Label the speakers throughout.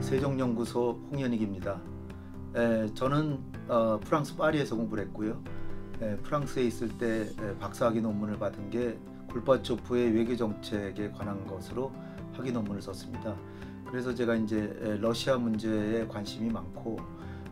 Speaker 1: 세종연구소 홍현익입니다. 저는 프랑스 파리에서 공부를 했고요. 프랑스에 있을 때 박사학위 논문을 받은 게 골바초프의 외교정책에 관한 것으로 학위 논문을 썼습니다. 그래서 제가 이제 러시아 문제에 관심이 많고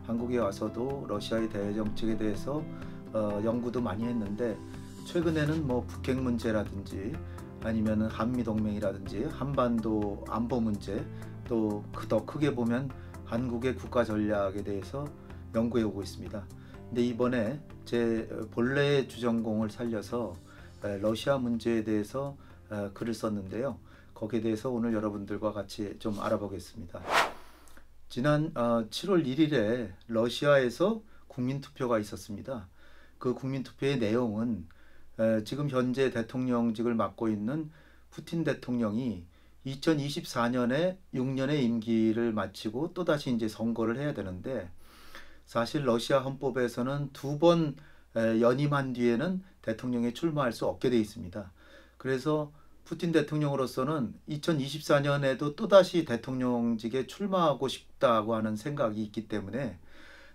Speaker 1: 한국에 와서도 러시아의 대외정책에 대해서 연구도 많이 했는데, 최근에는 뭐 북핵 문제라든지 아니면 한미동맹이라든지 한반도 안보 문제, 또 더 크게 보면 한국의 국가 전략에 대해서 연구해 오고 있습니다. 근데 이번에 제 본래의 주전공을 살려서 러시아 문제에 대해서 글을 썼는데요. 거기에 대해서 오늘 여러분들과 같이 좀 알아보겠습니다. 지난 7월 1일에 러시아에서 국민투표가 있었습니다. 그 국민투표의 내용은 지금 현재 대통령직을 맡고 있는 푸틴 대통령이 2024년에 6년의 임기를 마치고 또다시 이제 선거를 해야 되는데, 사실 러시아 헌법에서는 2번 연임한 뒤에는 대통령에 출마할 수 없게 되어 있습니다. 그래서 푸틴 대통령으로서는 2024년에도 또다시 대통령직에 출마하고 싶다고 하는 생각이 있기 때문에,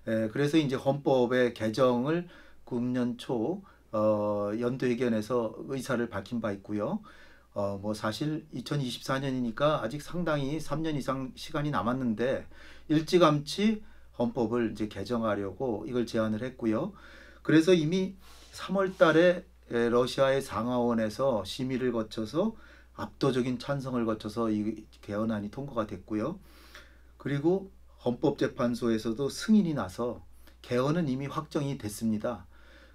Speaker 1: 그래서 이제 헌법의 개정을 금년 초 연도의견에서 의사를 밝힌 바 있고요. 뭐 사실 2024년이니까 아직 상당히 3년 이상 시간이 남았는데 일찌감치 헌법을 이제 개정하려고 이걸 제안을 했고요. 그래서 이미 3월 달에 러시아의 상하원에서 심의를 거쳐서 압도적인 찬성을 거쳐서 이 개헌안이 통과가 됐고요. 그리고 헌법재판소에서도 승인이 나서 개헌은 이미 확정이 됐습니다.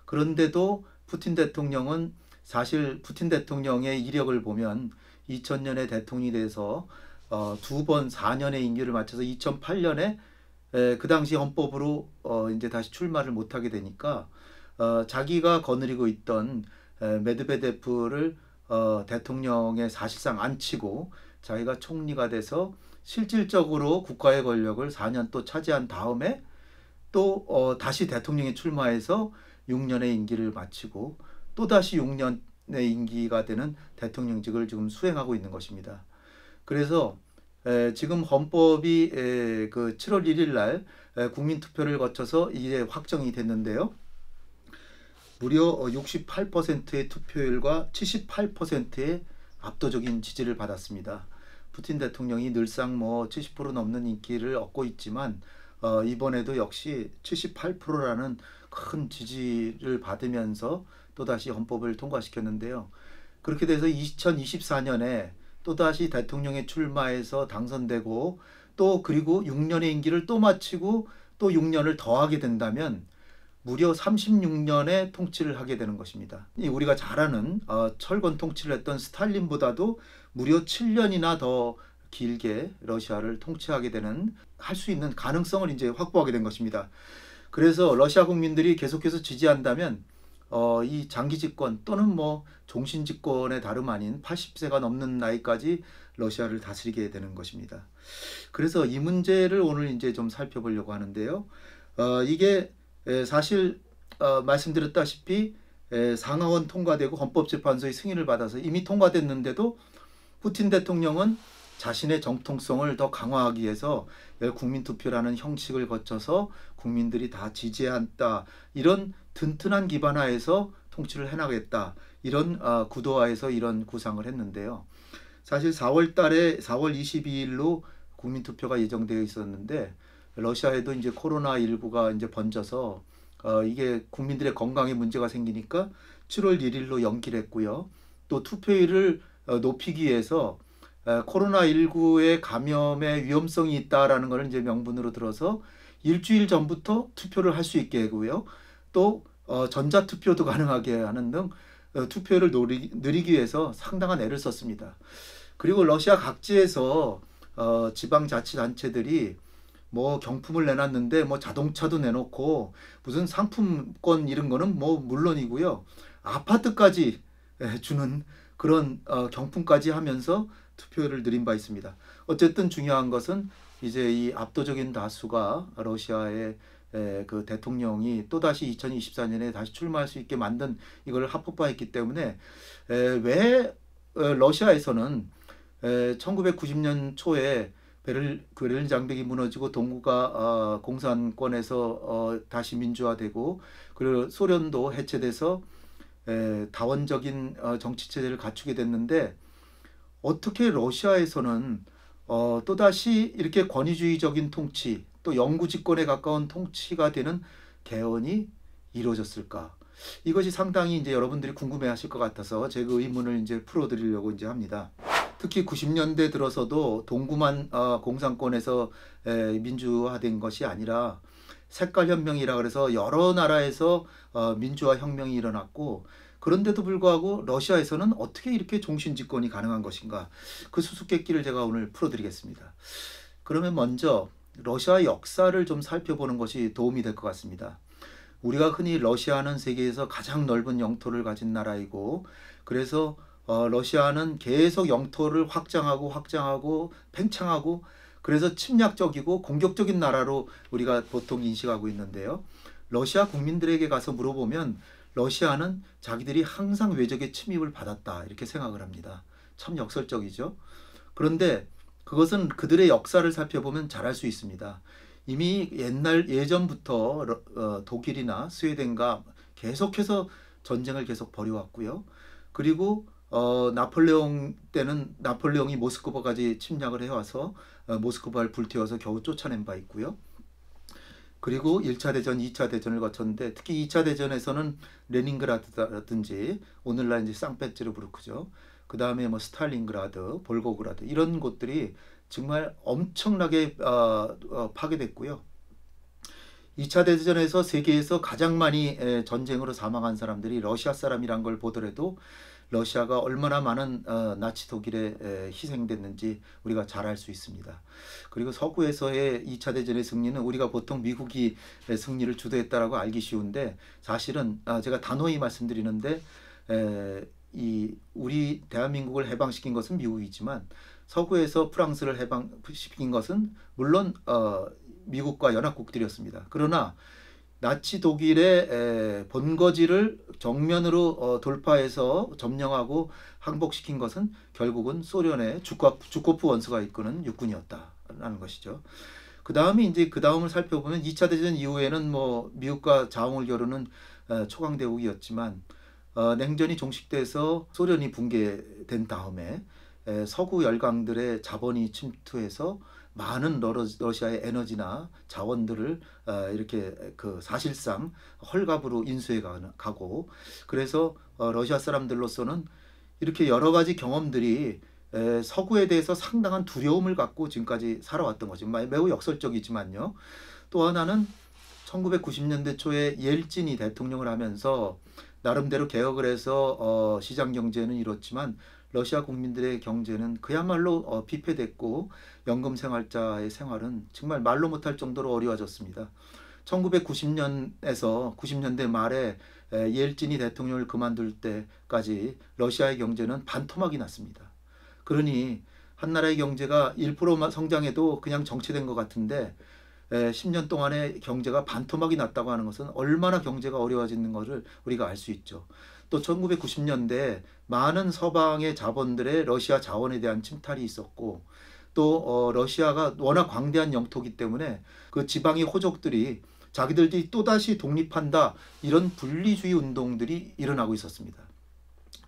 Speaker 1: 그런데도 푸틴 대통령은, 사실 푸틴 대통령의 이력을 보면 2000년에 대통령이 돼서 2번 4년의 임기를 마쳐서 2008년에 그 당시 헌법으로 이제 다시 출마를 못하게 되니까 자기가 거느리고 있던 메드베데프를 대통령에 사실상 앉히고 자기가 총리가 돼서 실질적으로 국가의 권력을 4년 또 차지한 다음에 또 다시 대통령에 출마해서 6년의 임기를 마치고 또다시 6년의 임기가 되는 대통령직을 지금 수행하고 있는 것입니다. 그래서 지금 헌법이 그 7월 1일 날 국민투표를 거쳐서 이제 확정이 됐는데요. 무려 68%의 투표율과 78%의 압도적인 지지를 받았습니다. 푸틴 대통령이 늘상 뭐 70% 넘는 인기를 얻고 있지만 이번에도 역시 78%라는 큰 지지를 받으면서 또다시 헌법을 통과시켰는데요. 그렇게 돼서 2024년에 또다시 대통령에 출마해서 당선되고, 또 그리고 6년의 임기를 또 마치고 또 6년을 더하게 된다면 무려 36년의 통치를 하게 되는 것입니다. 우리가 잘 아는 철권 통치를 했던 스탈린보다도 무려 7년이나 더 길게 러시아를 통치하게 되는, 할 수 있는 가능성을 이제 확보하게 된 것입니다. 그래서 러시아 국민들이 계속해서 지지한다면 이 장기 집권 또는 뭐 종신 집권의 다름 아닌 80세가 넘는 나이까지 러시아를 다스리게 되는 것입니다. 그래서 이 문제를 오늘 이제 좀 살펴보려고 하는데요. 이게 사실 말씀드렸다시피 상하원 통과되고 헌법재판소의 승인을 받아서 이미 통과됐는데도 푸틴 대통령은 자신의 정통성을 더 강화하기 위해서 국민투표라는 형식을 거쳐서 국민들이 다 지지한다, 이런 튼튼한 기반 하에서 통치를 해나가겠다, 이런 구도하에서 이런 구상을 했는데요. 사실 4월 달에 4월 22일로 국민투표가 예정되어 있었는데, 러시아에도 이제 코로나19가 이제 번져서 이게 국민들의 건강에 문제가 생기니까 7월 1일로 연기를 했고요. 또 투표율을 높이기 위해서 코로나19의 감염의 위험성이 있다라는 것을 이제 명분으로 들어서 일주일 전부터 투표를 할 수 있게 하고요. 또 전자투표도 가능하게 하는 등 투표를 늘리기 위해서 상당한 애를 썼습니다. 그리고 러시아 각지에서 지방자치단체들이 뭐 경품을 내놨는데 뭐 자동차도 내놓고 무슨 상품권 이런 거는 뭐 물론이고요. 아파트까지 주는 그런 경품까지 하면서 투표를 늘린 바 있습니다. 어쨌든 중요한 것은 이제 이 압도적인 다수가 러시아의 그 대통령이 또다시 2024년에 다시 출마할 수 있게 만든 이걸 합법화했기 때문에, 왜 러시아에서는 1990년 초에 베를린 장벽이 무너지고 동구가 공산권에서 다시 민주화되고 그리고 소련도 해체돼서 다원적인 정치 체제를 갖추게 됐는데 어떻게 러시아에서는 또다시 이렇게 권위주의적인 통치 또 영구 집권에 가까운 통치가 되는 개헌이 이루어졌을까? 이것이 상당히 이제 여러분들이 궁금해하실 것 같아서 제가 의문을 이제 풀어드리려고 이제 합니다. 특히 90년대 들어서도 동구만 공산권에서 민주화된 것이 아니라 색깔혁명이라 그래서 여러 나라에서 민주화 혁명이 일어났고 그런데도 불구하고 러시아에서는 어떻게 이렇게 종신집권이 가능한 것인가 그 수수께끼를 제가 오늘 풀어드리겠습니다. 그러면 먼저 러시아 역사를 좀 살펴보는 것이 도움이 될 것 같습니다. 우리가 흔히 러시아는 세계에서 가장 넓은 영토를 가진 나라이고 그래서 러시아는 계속 영토를 확장하고 팽창하고 그래서 침략적이고 공격적인 나라로 우리가 보통 인식하고 있는데요. 러시아 국민들에게 가서 물어보면 러시아는 자기들이 항상 외적의 침입을 받았다 이렇게 생각을 합니다. 참 역설적이죠. 그런데 그것은 그들의 역사를 살펴보면 잘 알 수 있습니다. 이미 예전부터 독일이나 스웨덴과 계속해서 전쟁을 계속 벌여왔고요. 그리고 나폴레옹 때는 나폴레옹이 모스크바까지 침략을 해와서 모스크바를 불태워서 겨우 쫓아낸 바 있고요. 그리고 1차 대전, 2차 대전을 거쳤는데 특히 2차 대전에서는 레닌그라드라든지 오늘날 이제 상페테르부르크죠. 그 다음에 뭐 스탈린그라드, 볼고그라드 이런 곳들이 정말 엄청나게 파괴됐고요. 2차 대전에서 세계에서 가장 많이 전쟁으로 사망한 사람들이 러시아 사람이란 걸 보더라도 러시아가 얼마나 많은 나치 독일에 희생됐는지 우리가 잘 알 수 있습니다. 그리고 서구에서의 2차 대전의 승리는 우리가 보통 미국이 승리를 주도했다라고 알기 쉬운데 사실은 제가 단호히 말씀드리는데 우리 대한민국을 해방시킨 것은 미국이지만 서구에서 프랑스를 해방시킨 것은 물론 미국과 연합국들이었습니다. 그러나 나치 독일의 본거지를 정면으로 돌파해서 점령하고 항복시킨 것은 결국은 소련의 주코프 원수가 이끄는 육군이었다라는 것이죠. 그 다음을 살펴보면 2차 대전 이후에는 뭐 미국과 자웅을 겨루는 초강대국이었지만 냉전이 종식돼서 소련이 붕괴된 다음에 서구 열강들의 자본이 침투해서 많은 러시아의 에너지나 자원들을 이렇게 사실상 헐값으로 인수해 가고 그래서 러시아 사람들로서는 이렇게 여러 가지 경험들이 서구에 대해서 상당한 두려움을 갖고 지금까지 살아왔던 거죠. 매우 역설적이지만요. 또 하나는 1990년대 초에 옐진이 대통령을 하면서 나름대로 개혁을 해서 시장 경제는 이뤘지만 러시아 국민들의 경제는 그야말로 피폐됐고 연금 생활자의 생활은 정말 말로 못할 정도로 어려워졌습니다. 1990년에서 90년대 말에 옐진이 대통령을 그만둘 때까지 러시아의 경제는 반토막이 났습니다. 그러니 한 나라의 경제가 1%만 성장해도 그냥 정체된 것 같은데 10년 동안의 경제가 반토막이 났다고 하는 것은 얼마나 경제가 어려워지는 것을 우리가 알 수 있죠. 또 1990년대에 많은 서방의 자본들의 러시아 자원에 대한 침탈이 있었고 또 러시아가 워낙 광대한 영토이기 때문에 그 지방의 호족들이 자기들이 또다시 독립한다 이런 분리주의 운동들이 일어나고 있었습니다.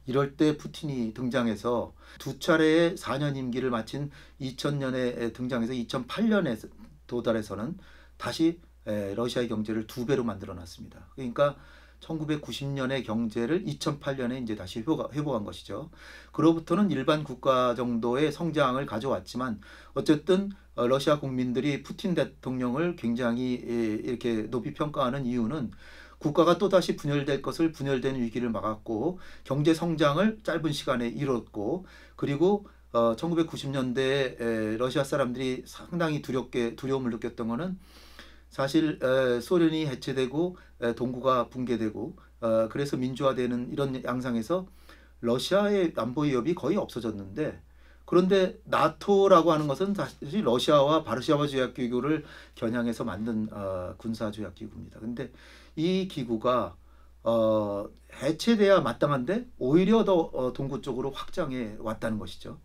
Speaker 1: 이럴 때 푸틴이 등장해서 두 차례의 4년 임기를 마친 2000년에 등장해서 2008년에 도달해서는 다시 러시아의 경제를 2배로 만들어 놨습니다. 그러니까 1990년의 경제를 2008년에 이제 다시 회복한 것이죠. 그로부터는 일반 국가 정도의 성장을 가져왔지만 어쨌든 러시아 국민들이 푸틴 대통령을 굉장히 이렇게 높이 평가하는 이유는 국가가 또다시 분열될 것을 분열되는 위기를 막았고 경제 성장을 짧은 시간에 이뤘고 그리고 1990년대에 러시아 사람들이 상당히 두려움을 느꼈던 것은 사실 소련이 해체되고 동구가 붕괴되고 그래서 민주화되는 이런 양상에서 러시아의 안보 위협이 거의 없어졌는데 그런데 나토라고 하는 것은 사실 러시아와 바르샤바 조약기구를 겨냥해서 만든 군사조약기구입니다. 근데 이 기구가 해체돼야 마땅한데 오히려 더 동구 쪽으로 확장해 왔다는 것이죠.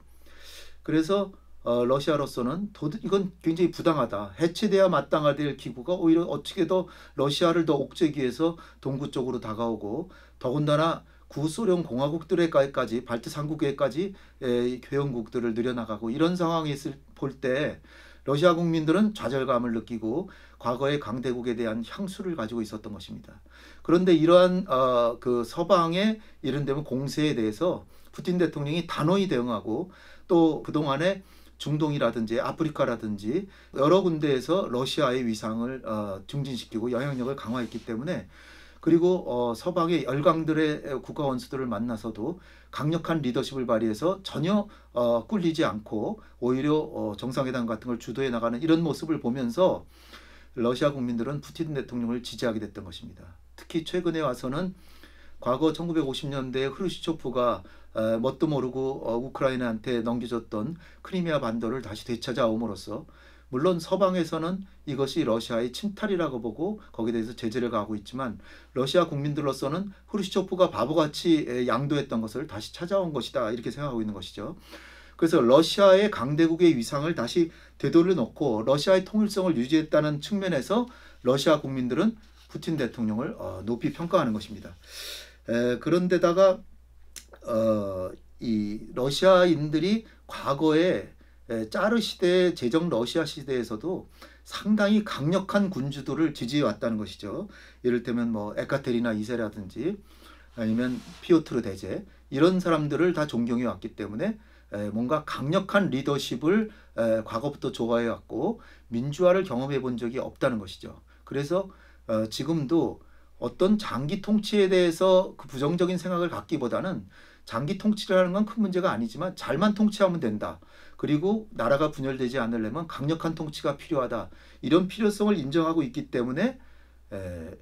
Speaker 1: 그래서 러시아로서는 이건 굉장히 부당하다. 해체돼야 마땅할 기구가 오히려 어떻게 더 러시아를 더 옥죄기 위해서 동구 쪽으로 다가오고 더군다나 구소련 공화국들에까지 발트 3국에까지 회원국들을 늘여나가고 이런 상황이 볼 때 러시아 국민들은 좌절감을 느끼고 과거의 강대국에 대한 향수를 가지고 있었던 것입니다. 그런데 이러한 그 서방의 이른데면 공세에 대해서 푸틴 대통령이 단호히 대응하고 또 그동안에 중동이라든지 아프리카라든지 여러 군데에서 러시아의 위상을 증진시키고 영향력을 강화했기 때문에 그리고 서방의 열강들의 국가 원수들을 만나서도 강력한 리더십을 발휘해서 전혀 꿀리지 않고 오히려 정상회담 같은 걸 주도해 나가는 이런 모습을 보면서 러시아 국민들은 푸틴 대통령을 지지하게 됐던 것입니다. 특히 최근에 와서는 과거 1950년대에 흐루시초프가 뭣도 모르고 우크라이나한테 넘겨줬던 크리미아 반도를 다시 되찾아옴으로써 물론 서방에서는 이것이 러시아의 침탈이라고 보고 거기에 대해서 제재를 가하고 있지만 러시아 국민들로서는 흐루시초프가 바보같이 양도했던 것을 다시 찾아온 것이다 이렇게 생각하고 있는 것이죠. 그래서 러시아의 강대국의 위상을 다시 되돌려 놓고 러시아의 통일성을 유지했다는 측면에서 러시아 국민들은 푸틴 대통령을 높이 평가하는 것입니다. 그런데다가 이 러시아인들이 과거에 짜르 시대, 제정 러시아 시대에서도 상당히 강력한 군주들을 지지해 왔다는 것이죠. 예를들면 뭐 에카테리나 2세라든지 아니면 피오트르 대제 이런 사람들을 다 존경해 왔기 때문에 뭔가 강력한 리더십을 과거부터 좋아해 왔고 민주화를 경험해 본 적이 없다는 것이죠. 그래서 지금도 어떤 장기 통치에 대해서 그 부정적인 생각을 갖기보다는 장기 통치라는 건 큰 문제가 아니지만 잘만 통치하면 된다. 그리고 나라가 분열되지 않으려면 강력한 통치가 필요하다. 이런 필요성을 인정하고 있기 때문에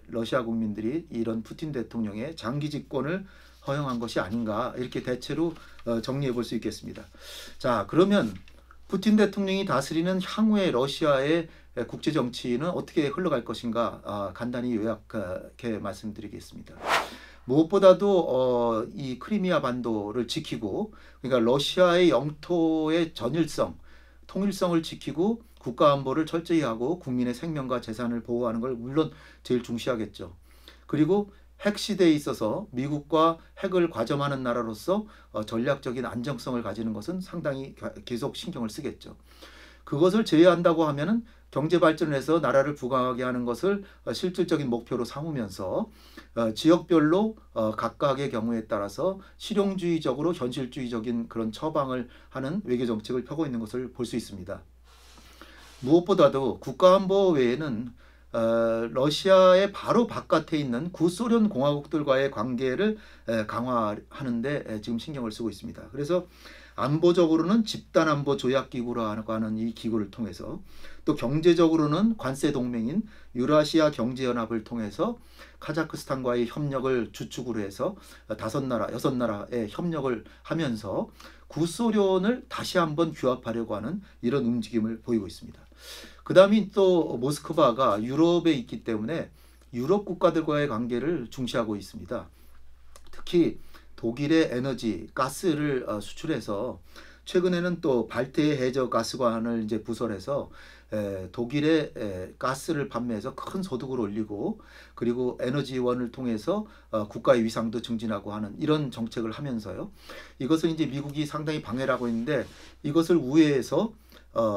Speaker 1: 러시아 국민들이 이런 푸틴 대통령의 장기 집권을 허용한 것이 아닌가 이렇게 대체로 정리해 볼 수 있겠습니다. 자, 그러면 푸틴 대통령이 다스리는 향후의 러시아의 국제 정치는 어떻게 흘러갈 것인가 간단히 요약해 말씀드리겠습니다. 무엇보다도 이 크리미아 반도를 지키고 그러니까 러시아의 영토의 전일성, 통일성을 지키고 국가안보를 철저히 하고 국민의 생명과 재산을 보호하는 걸 물론 제일 중시하겠죠. 그리고 핵 시대에 있어서 미국과 핵을 과점하는 나라로서 전략적인 안정성을 가지는 것은 상당히 계속 신경을 쓰겠죠. 그것을 제외한다고 하면은 경제 발전을 해서 나라를 부강하게 하는 것을 실질적인 목표로 삼으면서 지역별로 각각의 경우에 따라서 실용주의적으로 현실주의적인 그런 처방을 하는 외교 정책을 펴고 있는 것을 볼 수 있습니다. 무엇보다도 국가안보 외에는 러시아의 바로 바깥에 있는 구소련 공화국들과의 관계를 강화하는 데 지금 신경을 쓰고 있습니다. 그래서 안보적으로는 집단안보 조약기구라고 하는 이 기구를 통해서 또 경제적으로는 관세 동맹인 유라시아 경제연합을 통해서 카자흐스탄과의 협력을 주축으로 해서 5나라, 6나라의 협력을 하면서 구소련을 다시 한번 규합하려고 하는 이런 움직임을 보이고 있습니다. 그 다음에 또 모스크바가 유럽에 있기 때문에 유럽 국가들과의 관계를 중시하고 있습니다. 특히 독일의 에너지, 가스를 수출해서 최근에는 또 발트해 해저 가스관을 이제 부설해서 독일의 가스를 판매해서 큰 소득을 올리고 그리고 에너지원을 통해서 국가의 위상도 증진하고 하는 이런 정책을 하면서요. 이것을 이제 미국이 상당히 방해를 하고 있는데 이것을 우회해서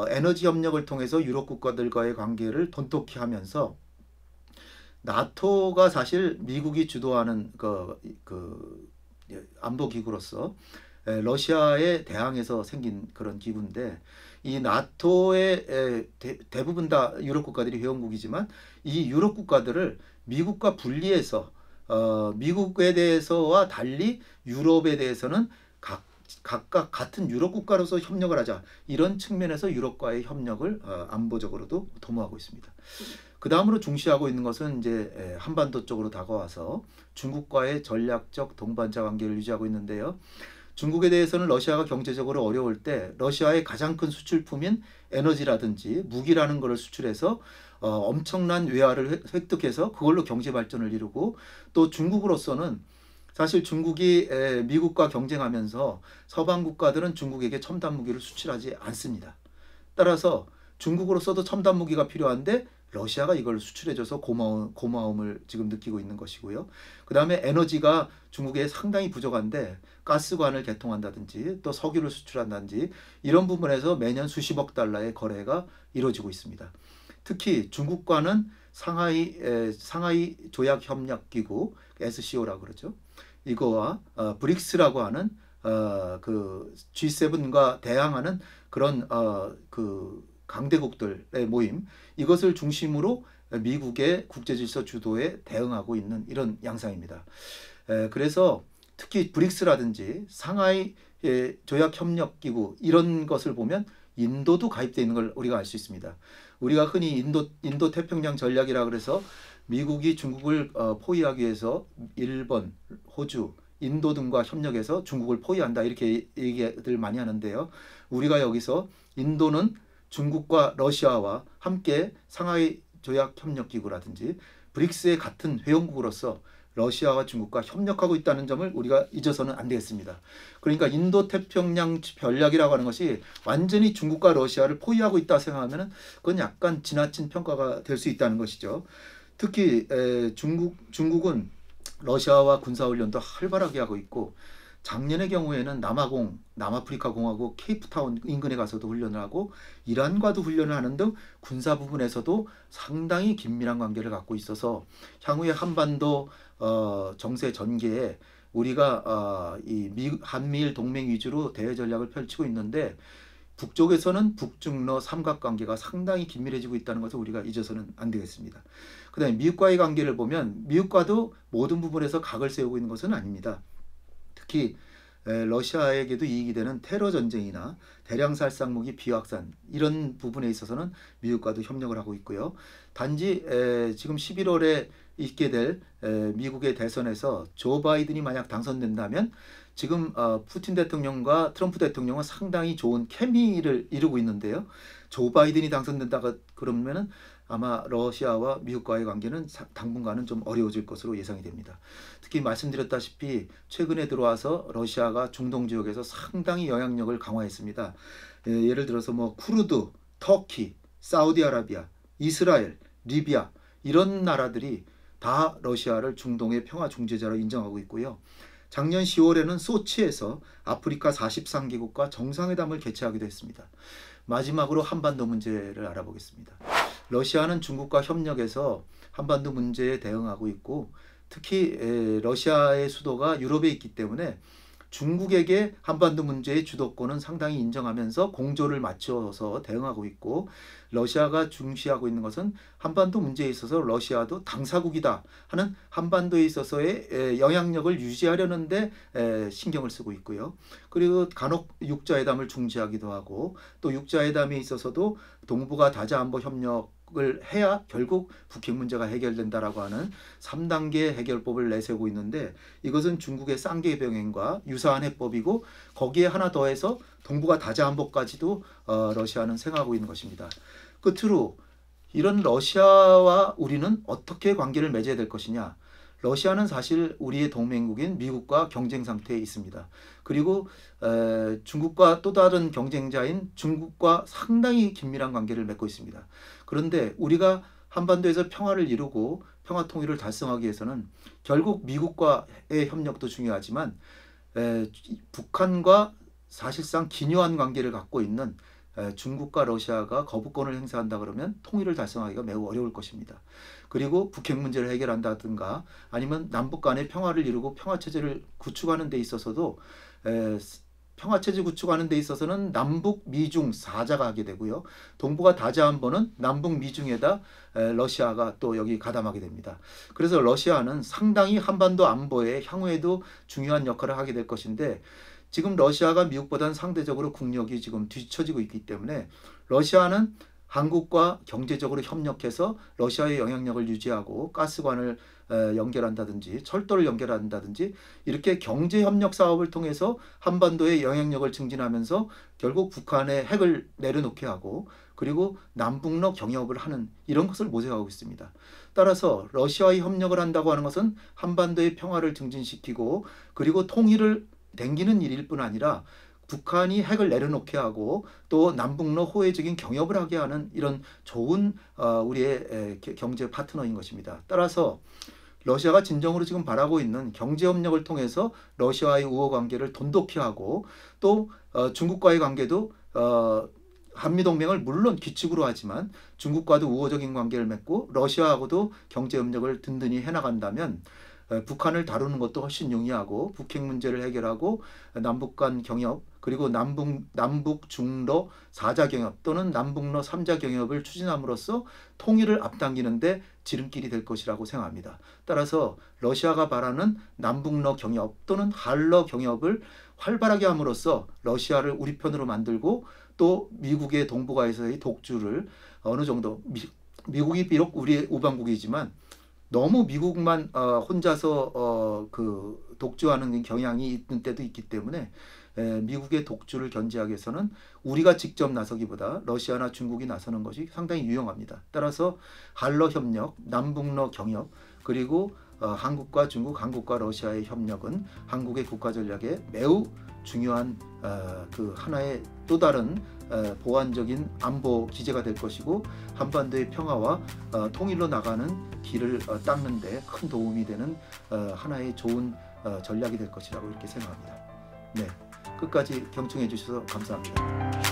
Speaker 1: 에너지 협력을 통해서 유럽 국가들과의 관계를 돈독히 하면서 나토가 사실 미국이 주도하는 안보 기구로서 러시아에 대항해서 생긴 그런 기구인데 이 나토의 대부분 다 유럽 국가들이 회원국이지만 이 유럽 국가들을 미국과 분리해서 미국에 대해서와 달리 유럽에 대해서는 각각 같은 유럽 국가로서 협력을 하자 이런 측면에서 유럽과의 협력을 안보적으로도 도모하고 있습니다. 그 다음으로 중시하고 있는 것은 이제 한반도 쪽으로 다가와서 중국과의 전략적 동반자 관계를 유지하고 있는데요. 중국에 대해서는 러시아가 경제적으로 어려울 때 러시아의 가장 큰 수출품인 에너지라든지 무기라는 것을 수출해서 엄청난 외화를 획득해서 그걸로 경제 발전을 이루고 또 중국으로서는 사실 중국이 미국과 경쟁하면서 서방 국가들은 중국에게 첨단 무기를 수출하지 않습니다. 따라서 중국으로서도 첨단 무기가 필요한데 러시아가 이걸 수출해줘서 고마움을 지금 느끼고 있는 것이고요. 그 다음에 에너지가 중국에 상당히 부족한데 가스관을 개통한다든지 또 석유를 수출한다든지 이런 부분에서 매년 수십억 달러의 거래가 이루어지고 있습니다. 특히 중국과는 상하이 조약협력기구 SCO라고 그러죠. 이거와 브릭스라고 하는 그 G7과 대항하는 그런 그 강대국들의 모임, 이것을 중심으로 미국의 국제질서 주도에 대응하고 있는 이런 양상입니다. 그래서 특히 브릭스라든지 상하이 조약협력기구 이런 것을 보면 인도도 가입되어 있는 걸 우리가 알 수 있습니다. 우리가 흔히 인도 태평양 전략이라 그래서 미국이 중국을 포위하기 위해서 일본, 호주, 인도 등과 협력해서 중국을 포위한다 이렇게 얘기들 많이 하는데요. 우리가 여기서 인도는 중국과 러시아와 함께 상하이 조약협력기구라든지 브릭스의 같은 회원국으로서 러시아와 중국과 협력하고 있다는 점을 우리가 잊어서는 안 되겠습니다. 그러니까 인도 태평양 전략이라고 하는 것이 완전히 중국과 러시아를 포위하고 있다 생각하면 그건 약간 지나친 평가가 될 수 있다는 것이죠. 특히 중국은 러시아와 군사훈련도 활발하게 하고 있고 작년의 경우에는 남아프리카 공화국 케이프타운 인근에 가서도 훈련을 하고 이란과도 훈련을 하는 등 군사 부분에서도 상당히 긴밀한 관계를 갖고 있어서 향후에 한반도 정세 전개에 우리가 이 한미일 동맹 위주로 대외 전략을 펼치고 있는데 북쪽에서는 북중러 삼각관계가 상당히 긴밀해지고 있다는 것을 우리가 잊어서는 안 되겠습니다. 그 다음에 미국과의 관계를 보면 미국과도 모든 부분에서 각을 세우고 있는 것은 아닙니다. 특히 러시아에게도 이익이 되는 테러 전쟁이나 대량 살상 무기 비확산 이런 부분에 있어서는 미국과도 협력을 하고 있고요. 단지 지금 11월에 있게 될 미국의 대선에서 조 바이든이 만약 당선된다면 지금 푸틴 대통령과 트럼프 대통령은 상당히 좋은 케미를 이루고 있는데요. 조 바이든이 당선된다 그러면은 아마 러시아와 미국과의 관계는 당분간은 좀 어려워질 것으로 예상이 됩니다. 특히 말씀드렸다시피 최근에 들어와서 러시아가 중동 지역에서 상당히 영향력을 강화했습니다. 예를 들어서 뭐 쿠르드, 터키, 사우디아라비아, 이스라엘, 리비아 이런 나라들이 다 러시아를 중동의 평화 중재자로 인정하고 있고요. 작년 10월에는 소치에서 아프리카 43개국과 정상회담을 개최하기도 했습니다. 마지막으로 한반도 문제를 알아보겠습니다. 러시아는 중국과 협력해서 한반도 문제에 대응하고 있고 특히 러시아의 수도가 유럽에 있기 때문에 중국에게 한반도 문제의 주도권은 상당히 인정하면서 공조를 맞춰서 대응하고 있고 러시아가 중시하고 있는 것은 한반도 문제에 있어서 러시아도 당사국이다 하는 한반도에 있어서의 영향력을 유지하려는 데 신경을 쓰고 있고요. 그리고 간혹 육자회담을 중지하기도 하고 또 육자회담에 있어서도 동북아 다자안보 협력을 해야 결국 북핵 문제가 해결된다라고 하는 3단계 해결법을 내세우고 있는데 이것은 중국의 쌍계 병행과 유사한 해법이고 거기에 하나 더해서 동북아 다자안보까지도 러시아는 생각하고 있는 것입니다. 끝으로 이런 러시아와 우리는 어떻게 관계를 맺어야 될 것이냐. 러시아는 사실 우리의 동맹국인 미국과 경쟁 상태에 있습니다. 그리고 중국과 또 다른 경쟁자인 중국과 상당히 긴밀한 관계를 맺고 있습니다. 그런데 우리가 한반도에서 평화를 이루고 평화 통일을 달성하기 위해서는 결국 미국과의 협력도 중요하지만 북한과 사실상 기묘한 관계를 갖고 있는 중국과 러시아가 거부권을 행사한다 그러면 통일을 달성하기가 매우 어려울 것입니다. 그리고 북핵 문제를 해결한다든가 아니면 남북 간의 평화를 이루고 평화체제를 구축하는 데 있어서도 평화체제 구축하는 데 있어서는 남북 미중 4자가 하게 되고요. 동북아 다자안보는 남북 미중에다 러시아가 또 여기 가담하게 됩니다. 그래서 러시아는 상당히 한반도 안보에 향후에도 중요한 역할을 하게 될 것인데 지금 러시아가 미국보다는 상대적으로 국력이 지금 뒤처지고 있기 때문에 러시아는 한국과 경제적으로 협력해서 러시아의 영향력을 유지하고 가스관을 연결한다든지 철도를 연결한다든지 이렇게 경제협력 사업을 통해서 한반도의 영향력을 증진하면서 결국 북한의 핵을 내려놓게 하고 그리고 남북러 경협을 하는 이런 것을 모색하고 있습니다. 따라서 러시아와 협력을 한다고 하는 것은 한반도의 평화를 증진시키고 그리고 통일을 댕기는 일일 뿐 아니라 북한이 핵을 내려놓게 하고 또 남북러 호혜적인 경협을 하게 하는 이런 좋은 우리의 경제 파트너인 것입니다. 따라서 러시아가 진정으로 지금 바라고 있는 경제협력을 통해서 러시아와의 우호 관계를 돈독히 하고 또 중국과의 관계도 한미동맹을 물론 규칙으로 하지만 중국과도 우호적인 관계를 맺고 러시아하고도 경제협력을 든든히 해나간다면 북한을 다루는 것도 훨씬 용이하고 북핵 문제를 해결하고 남북 간 경협 그리고 남북 중러 4자 경협 또는 남북러 3자 경협을 추진함으로써 통일을 앞당기는 데 지름길이 될 것이라고 생각합니다. 따라서 러시아가 바라는 남북러 경협 또는 한러 경협을 활발하게 함으로써 러시아를 우리 편으로 만들고 또 미국의 동북아에서의 독주를 어느 정도 미국이 비록 우리의 우방국이지만 너무 미국만 혼자서 그 독주하는 경향이 있는 때도 있기 때문에 미국의 독주를 견제하기 위해서는 우리가 직접 나서기보다 러시아나 중국이 나서는 것이 상당히 유용합니다. 따라서 한러 협력, 남북러 경협 그리고 한국과 중국, 한국과 러시아의 협력은 한국의 국가 전략에 매우 중요한 그 하나의 또 다른 보완적인 안보 기제가 될 것이고 한반도의 평화와 통일로 나가는 길을 닦는 데 큰 도움이 되는 하나의 좋은 전략이 될 것이라고 이렇게 생각합니다. 네, 끝까지 경청해 주셔서 감사합니다.